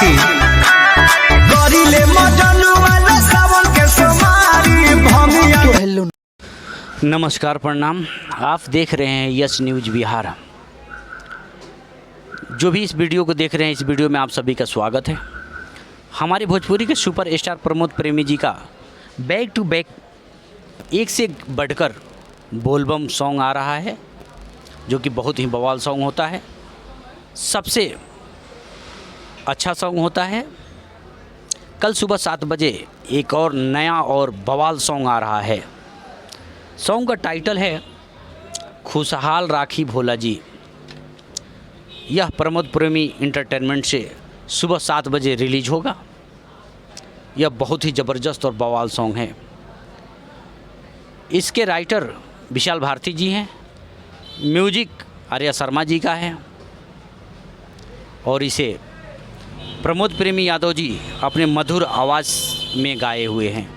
सखी करिले मजनुआ न सावन के सोमारी भमिया। तो हेलो नमस्कार प्रणाम, आप देख रहे हैं यस न्यूज़ बिहार। जो भी इस वीडियो को देख रहे हैं, इस वीडियो में आप सभी का स्वागत है। हमारे भोजपुरी के सुपर स्टार प्रमोद प्रेमी जी का बैक टू बैक एक से बढ़कर बोलबम सॉन्ग आ रहा है, जो कि बहुत ही बवाल सॉन्ग होता है, सबसे अच्छा सॉन्ग होता है। कल सुबह 7 बजे एक और नया और बवाल सॉन्ग आ रहा है। सॉन्ग का टाइटल है खुशहाल राखी भोला जी। यह प्रमोद प्रेमी इंटरटेनमेंट से सुबह 7 बजे रिलीज होगा। यह बहुत ही ज़बरदस्त और बवाल सॉन्ग है। इसके राइटर विशाल भारती जी हैं, म्यूजिक आर्या शर्मा जी का है और इसे प्रमोद प्रेमी यादव जी अपने मधुर आवाज़ में गाए हुए हैं।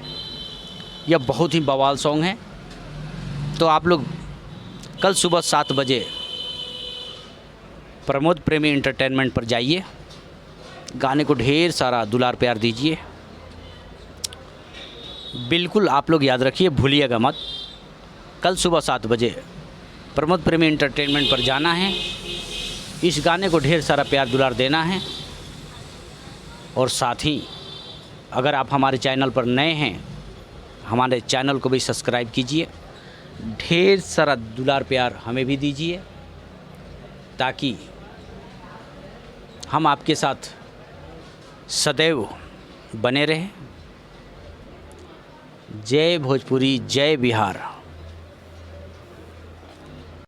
यह बहुत ही बवाल सॉन्ग है। तो आप लोग कल सुबह 7 बजे प्रमोद प्रेमी इंटरटेनमेंट पर जाइए, गाने को ढेर सारा दुलार प्यार दीजिए। बिल्कुल आप लोग याद रखिए, भूलिएगा मत। कल सुबह 7 बजे प्रमोद प्रेमी इंटरटेनमेंट पर जाना है, इस गाने को ढेर सारा प्यार दुलार देना है। और साथ ही अगर आप हमारे चैनल पर नए हैं, हमारे चैनल को भी सब्सक्राइब कीजिए, ढेर सारा दुलार प्यार हमें भी दीजिए, ताकि हम आपके साथ सदैव बने रहें। जय भोजपुरी, जय बिहार।